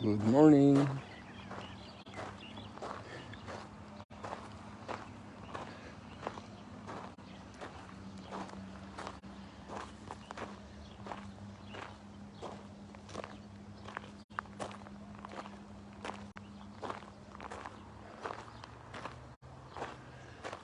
Good morning.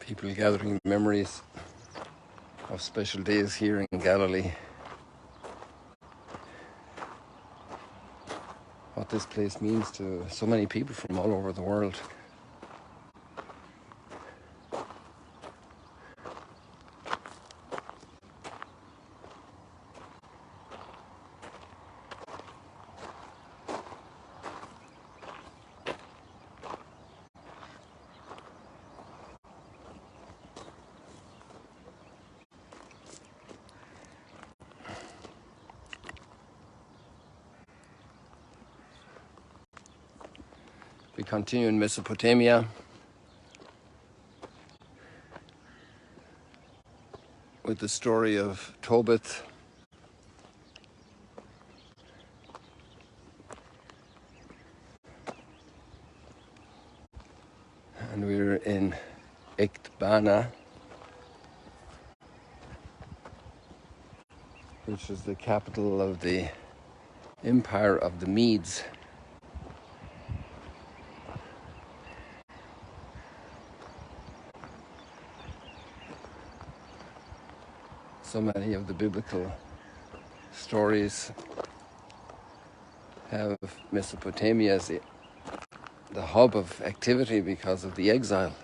People gathering memories of special days here in Galilee. What this place means to so many people from all over the world. We continue in Mesopotamia with the story of Tobit. And we're in Ecbatana, which is the capital of the Empire of the Medes. So many of the biblical stories have Mesopotamia as the hub of activity because of the exile.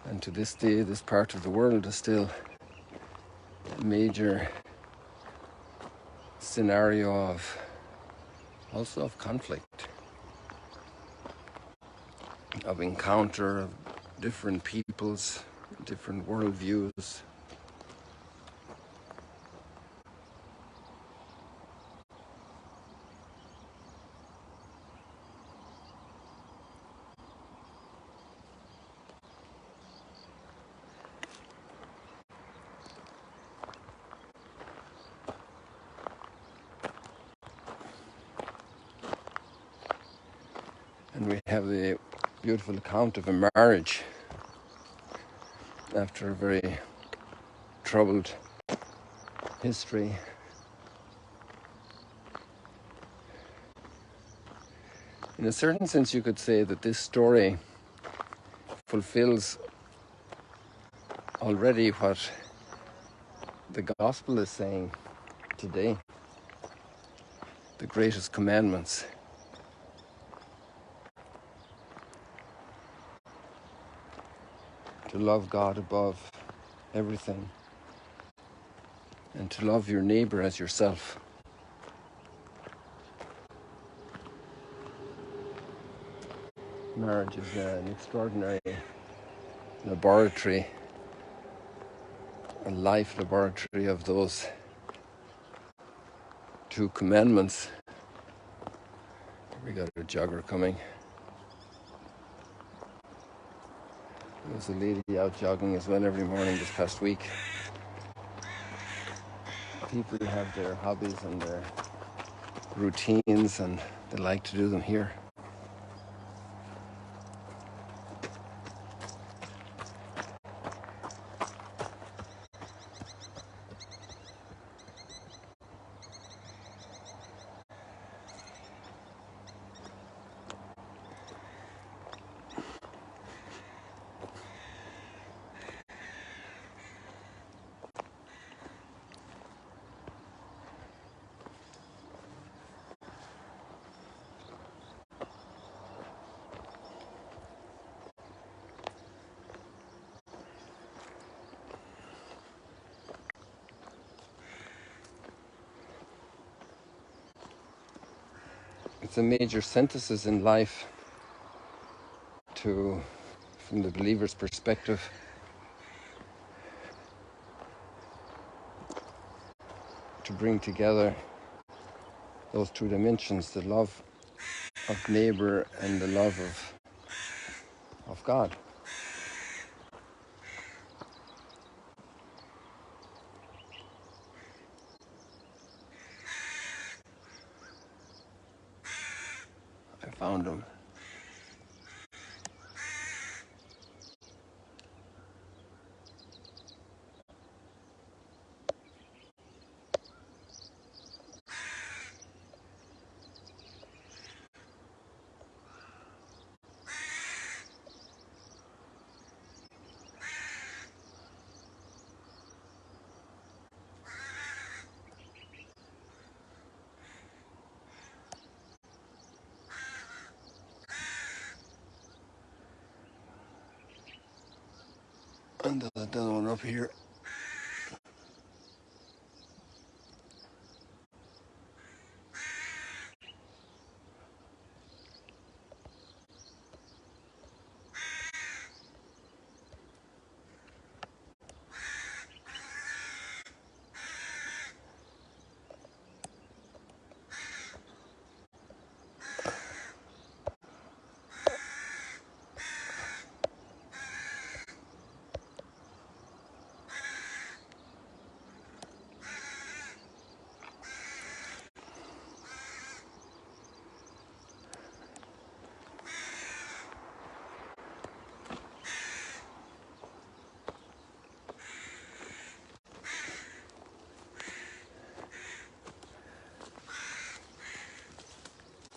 And to this day, this part of the world is still a major scenario of also of conflict, of encounter of different peoples, different worldviews. And we have the beautiful account of a marriage after a very troubled history. In a certain sense, you could say that this story fulfills already what the gospel is saying today. The greatest commandments. To love God above everything and to love your neighbor as yourself. Marriage is an extraordinary laboratory, a life laboratory of those two commandments. We got a jogger coming. There's a lady out jogging as well every morning this past week. People have their hobbies and their routines and they like to do them here. It's a major synthesis in life from the believer's perspective, to bring together those two dimensions, the love of neighbor and the love of God. found him. And there's another one up here.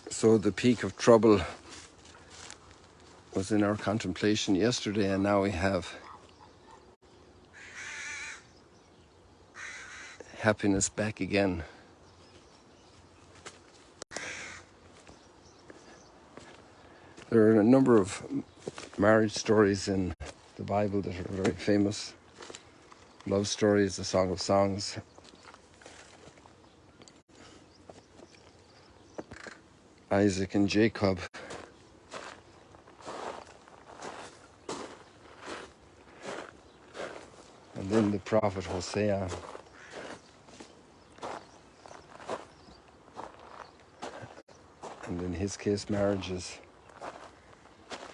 So the peak of trouble was in our contemplation yesterday, and now we have happiness back again. There are a number of marriage stories in the Bible that are very famous. Love stories, the Song of Songs. Isaac and Jacob. And then the prophet Hosea. And in his case, marriage is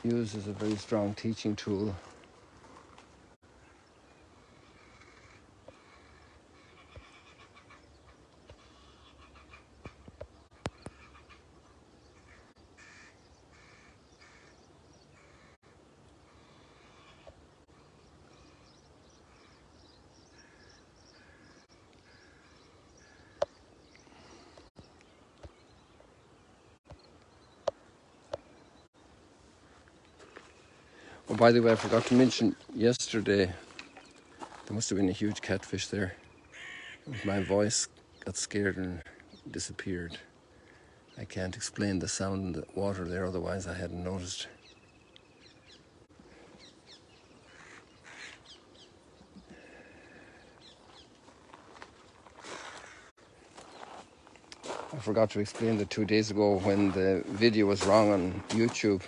used as a very strong teaching tool. Oh, by the way, I forgot to mention yesterday, there must have been a huge catfish there. My voice got scared and disappeared. I can't explain the sound in the water there, otherwise I hadn't noticed. I forgot to explain that 2 days ago when the video was wrong on YouTube,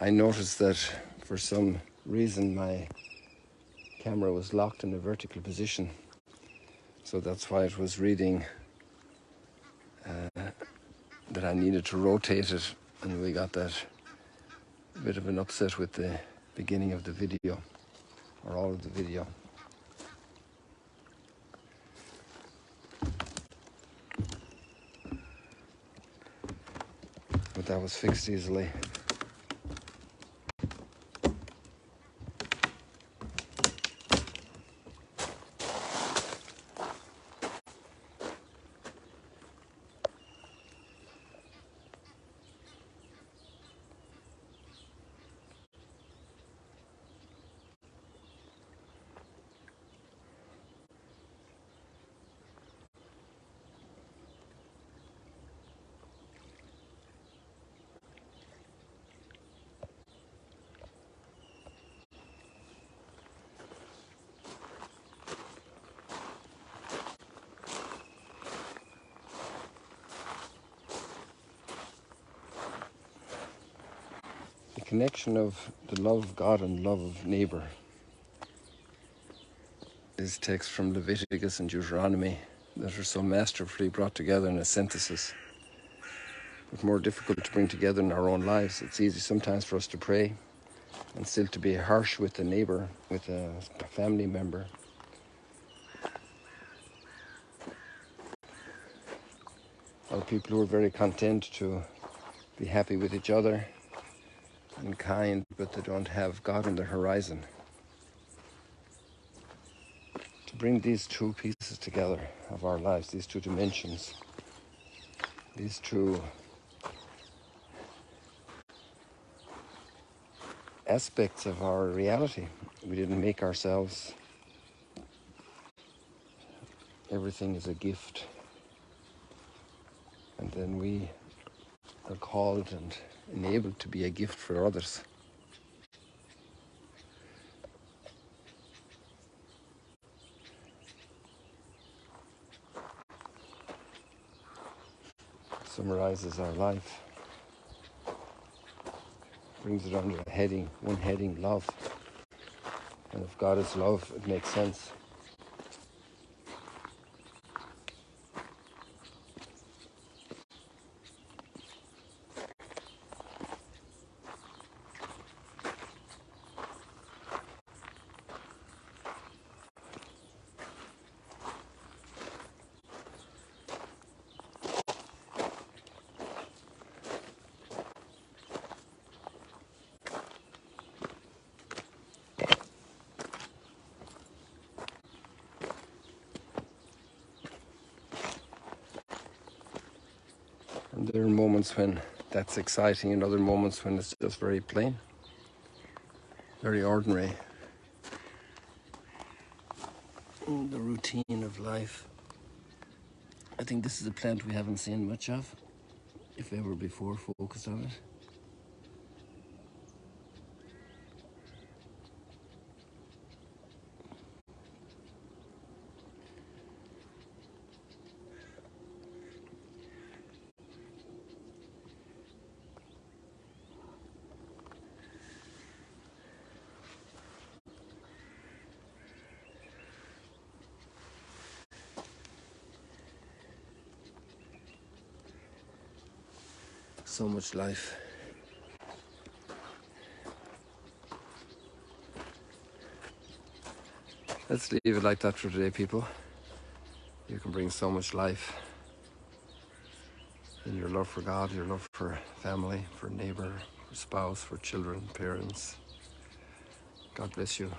I noticed that for some reason my camera was locked in a vertical position. So that's why it was reading that I needed to rotate it, and we got that bit of an upset with the beginning of the video, or all of the video. But that was fixed easily. The connection of the love of God and love of neighbour is text from Leviticus and Deuteronomy that are so masterfully brought together in a synthesis, but more difficult to bring together in our own lives. It's easy sometimes for us to pray and still to be harsh with a neighbour, with a family member. Or people who are very content to be happy with each other and kind, but they don't have God on the horizon. To bring these two pieces together of our lives, these two dimensions, these two aspects of our reality. We didn't make ourselves. Everything is a gift. And then we are called and enabled to be a gift for others. Summarizes our life, brings it under a heading, one heading, love. And if God is love, it makes sense. And there are moments when that's exciting and other moments when it's just very plain, very ordinary. The routine of life. I think this is a plant we haven't seen much of, if ever before focused on it. So much life. Let's leave it like that for today, people. You can bring so much life in your love for God, your love for family, for neighbor, for spouse, for children, parents. God bless you.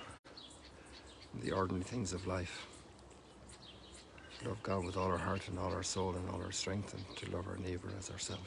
The ordinary things of life. Love God with all our heart and all our soul and all our strength, and to love our neighbor as ourselves.